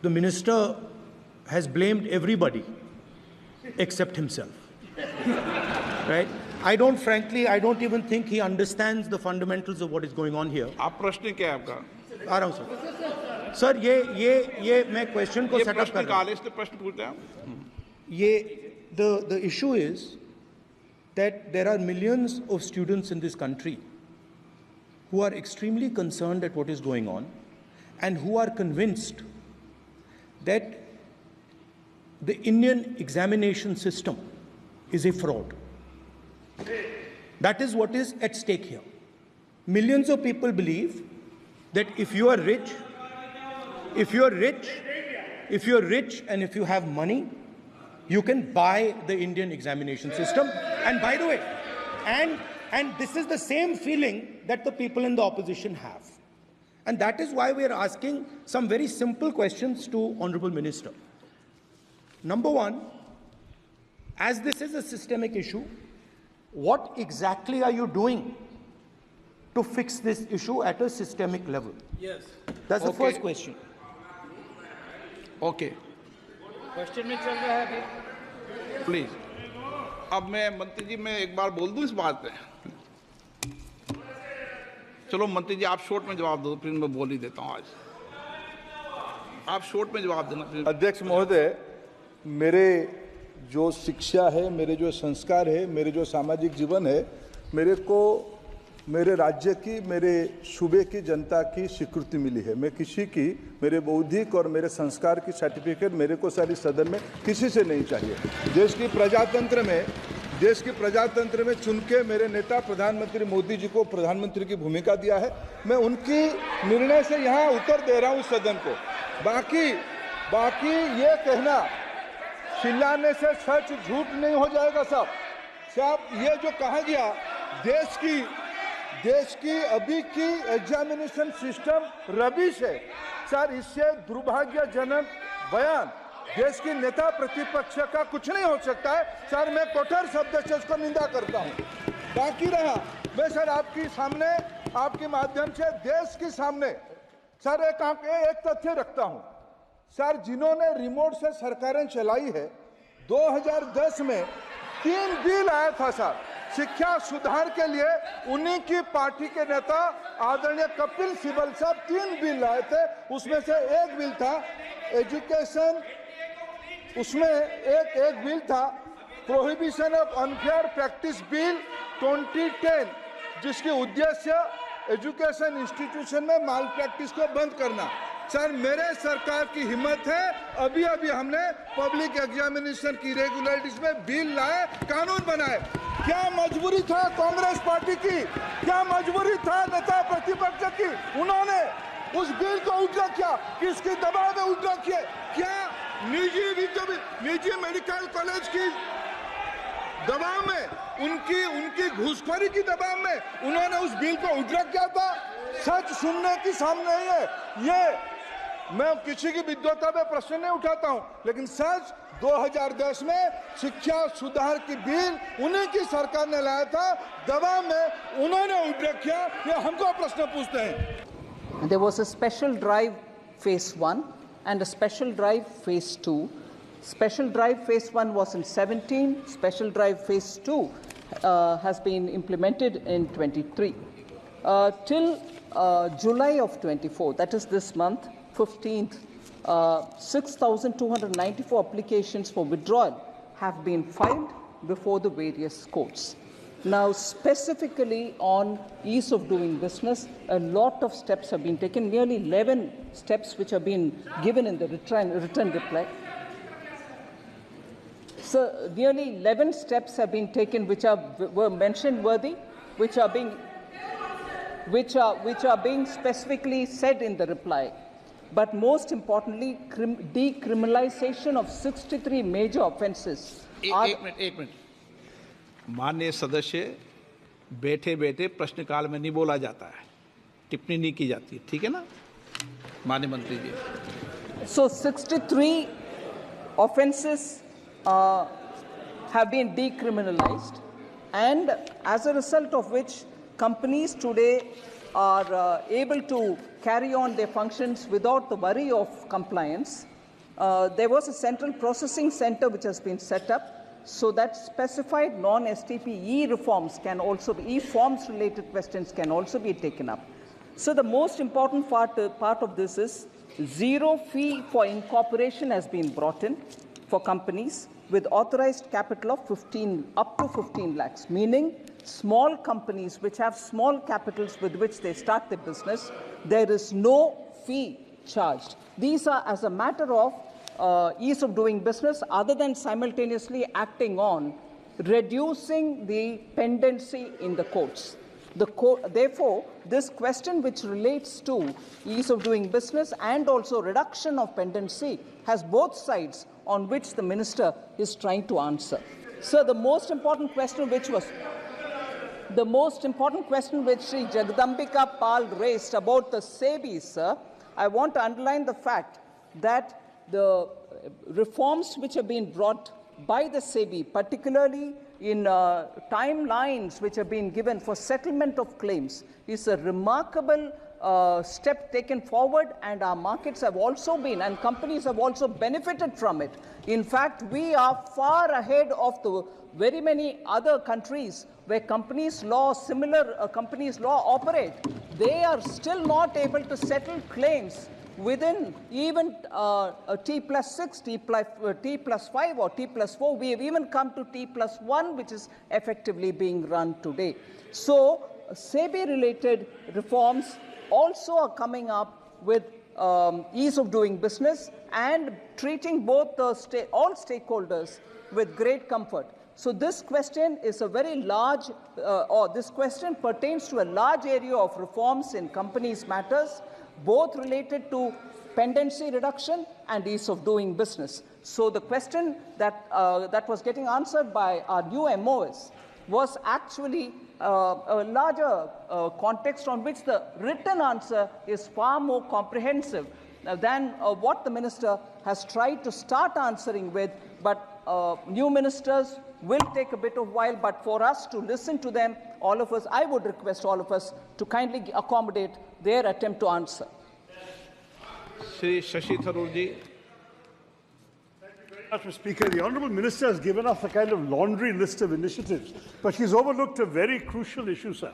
the minister has blamed everybody except himself. Right? I don't even think he understands the fundamentals of what is going on here. आप प्रश्न क्या है आपका? आ रहा हूं sir ये मैं क्वेश्चन को सेटअप कर रहा हूं. प्रश्न पूछते हैं. The issue is that there are millions of students in this country who are extremely concerned at what is going on and who are convinced that the Indian examination system is a fraud. That is what is at stake here. Millions of people believe that if you are rich and if you have money, you can buy the Indian examination system. And by the way, and this is the same feeling that the people in the opposition have. And that is why we are asking some very simple questions to Honorable Minister. Number one, as this is a systemic issue, what exactly are you doing to fix this issue at a systemic level? Yes. That's the first question. Okay. Question में चल रहा है अभी. Please. अब मैं मंत्री जी मैं एक बार बोल दूं इस बात पे. चलो मंत्री जी आप शॉर्ट में जवाब दो, फिर मैं बोल ही देता हूं. आज आप शॉर्ट में जवाब देना. अध्यक्ष महोदय, मेरे जो शिक्षा है, मेरे जो संस्कार है, मेरे जो सामाजिक जीवन है, मेरे को मेरे राज्य की, मेरे सूबे की जनता की स्वीकृति मिली है. मैं किसी की, मेरे बौद्धिक और मेरे संस्कार की सर्टिफिकेट मेरे को सारी सदन में किसी से नहीं चाहिए. देश की प्रजातंत्र में चुन के मेरे नेता प्रधानमंत्री मोदी जी को प्रधानमंत्री की भूमिका दिया है. मैं उनकी निर्णय से यहाँ उत्तर दे रहा हूँ सदन को. बाकी ये कहना चिल्लाने से सच झूठ नहीं हो जाएगा साहब. ये जो कहा गया देश की अभी की एग्जामिनेशन सिस्टम रबिश है सर, इससे दुर्भाग्यजनक बयान देश की नेता प्रतिपक्ष का कुछ नहीं हो सकता है सर. मैं कठोर शब्द से उसको निंदा करता हूं. बाकी रहा, मैं सर आपके सामने, आपके माध्यम से देश के सामने सर एक तथ्य रखता हूं सर. जिन्होंने रिमोट से सरकारें चलाई है, 2010 में 3 बिल आया था सर शिक्षा सुधार के लिए. उन्हीं की पार्टी के नेता आदरणीय कपिल सिब्बल साहब 3 बिल लाए थे. उसमें से एक बिल था एजुकेशन, उसमें एक बिल था prohibition of unfair practice bill 2010, जिसकी उद्देश्य एजुकेशन इंस्टीट्यूशन में माल प्रैक्टिस को बंद करना. सर मेरे सरकार की हिम्मत है, अभी हमने पब्लिक एग्जामिनेशन की रेगुलरिटीज में बिल लाए, कानून बनाए. क्या मजबूरी था कांग्रेस पार्टी की, क्या मजबूरी था नेता प्रतिपक्ष की? उन्होंने उस बिल को उल्टा किया, किसके दबाव में उल्टा किया? क्या निजी मेडिकल कॉलेज की दबाव में, उनकी घूसखोरी की दबाव में उन्होंने उस बिल को उल्टा किया था? सच सुनने की सामने नहीं है. ये मैं किसी की विद्वता में प्रश्न नहीं उठाता हूं, लेकिन सच 2010 में शिक्षा सुधार की बिल उन्हीं की सरकार ने लाया था, दबाव में उन्होंने उल्टा किया. ये हमको प्रश्न पूछते हैं. There was a special drive phase 1 and a special drive phase 2. Special drive phase 1 was in 17. Special drive phase 2 has been implemented in 23. Till July of 24, that is this month, 15th, 6,294 applications for withdrawal have been filed before the various courts. Now, specifically on ease of doing business, a lot of steps have been taken, nearly 11 steps which have been given in the written reply. So, nearly 11 steps have been taken which were mentioned worthy, which are being specifically said in the reply. But most importantly, decriminalization of 63 major offences. एक minute माननीय सदस्य, बैठे बैठे प्रश्नकाल में नहीं बोला जाता है, टिप्पणी नहीं की जाती, ठीक है ना माननीय मंत्री जी? So 63 offences have been decriminalized, and as a result of which companies today are able to carry on their functions without the worry of compliance. there was a central processing center which has been set up so that specified non-STP reforms can also be, forms related questions can also be taken up. So the most important part of this is zero fee for incorporation has been brought in for companies with authorized capital of up to 15 lakhs, meaning small companies which have small capitals with which they start their business, there is no fee charged. These are as a matter of ease of doing business, other than simultaneously acting on reducing the pendency in the courts. Therefore, this question which relates to ease of doing business and also reduction of pendency has both sides on which the minister is trying to answer. So the most important question which Sri Jagadambika Pal raised about the SEBI, sir, I want to underline the fact that the reforms which have been brought by the SEBI, particularly in timelines which have been given for settlement of claims, is a remarkable step taken forward, and our markets have also been, and companies have also benefited from it. In fact, we are far ahead of the very many other countries where companies law operate. They are still not able to settle claims within even T+6, T+5 or T+4. We have even come to T+1, which is effectively being run today. So SEBI-related reforms also are coming up with ease of doing business and treating both all stakeholders with great comfort. So this question is a very large, this question pertains to a large area of reforms in companies' matters, both related to pendency reduction and ease of doing business. So the question that was getting answered by our new MOS was actually a larger context on which the written answer is far more comprehensive than what the minister has tried to start answering with. But new ministers will take a bit of while, but for us to listen to them, all of us, I would request all of us to kindly accommodate their attempt to answer. Shri Shashi Tharoor ji. Mr. Speaker, the Honourable Minister has given us a kind of laundry list of initiatives, but she's overlooked a very crucial issue, sir,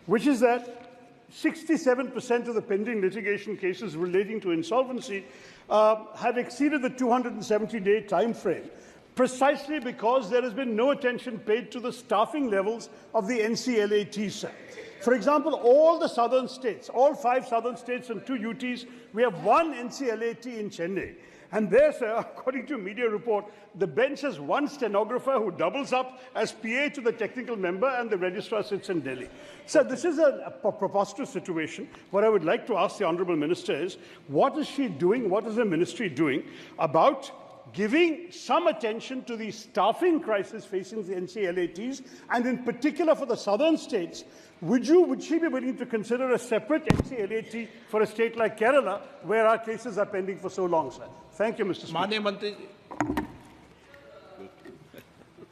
which is that 67% of the pending litigation cases relating to insolvency have exceeded the 270-day time frame, precisely because there has been no attention paid to the staffing levels of the NCLAT, sir. For example, all the southern states, all 5 southern states and 2 UTs, we have 1 NCLAT in Chennai. And there, sir, according to a media report, the bench has 1 stenographer who doubles up as PA to the technical member, and the registrar sits in Delhi. Sir, this is a preposterous situation. What I would like to ask the Honourable Minister is, what is she doing, what is the ministry doing about giving some attention to the staffing crisis facing the NCLATs, and in particular for the southern states? Would she be willing to consider a separate NCLAT for a state like Kerala, where our cases are pending for so long, sir? Thank you, Mr. Speaker. Manya Mantri.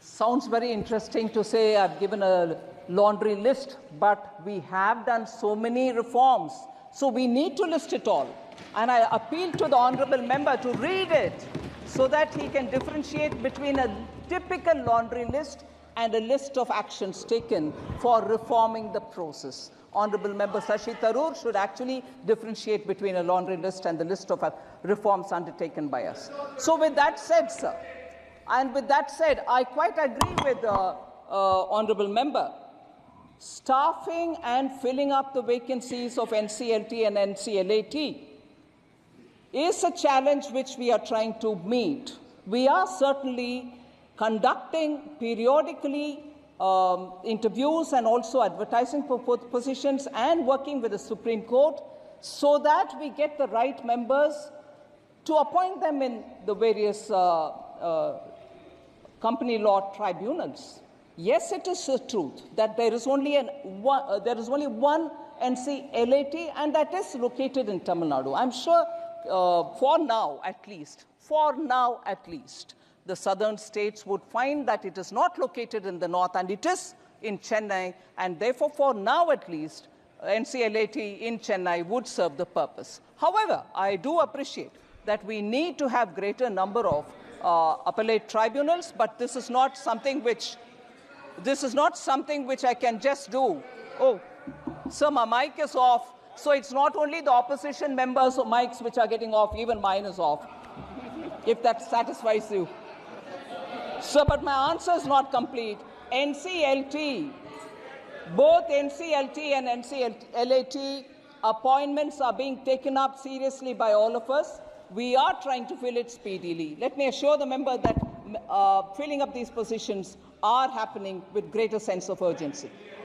Sounds very interesting to say I've given a laundry list, but we have done so many reforms, so we need to list it all. And I appeal to the honourable member to read it so that he can differentiate between a typical laundry list and a list of actions taken for reforming the process. Honourable Member Shashi Tharoor should actually differentiate between a laundry list and the list of reforms undertaken by us. So with that said, sir, and with that said, I quite agree with the Honourable Member. Staffing and filling up the vacancies of NCLT and NCLAT is a challenge which we are trying to meet. We are certainly conducting periodically interviews and also advertising for positions and working with the Supreme Court so that we get the right members to appoint them in the various company law tribunals. Yes, it is the truth that there is only one NCLAT, and that is located in Tamil Nadu. I'm sure for now at least, the southern states would find that it is not located in the north and it is in Chennai, and therefore for now at least NCLAT in Chennai would serve the purpose. However, I do appreciate that we need to have greater number of appellate tribunals, but this is not something which I can just do. Oh, sir, my mic is off. So it's not only the opposition members' mics which are getting off, even mine is off, if that satisfies you. Sir, but my answer is not complete. NCLT, both NCLT and NCLAT appointments are being taken up seriously by all of us. We are trying to fill it speedily. Let me assure the member that filling up these positions are happening with greater sense of urgency.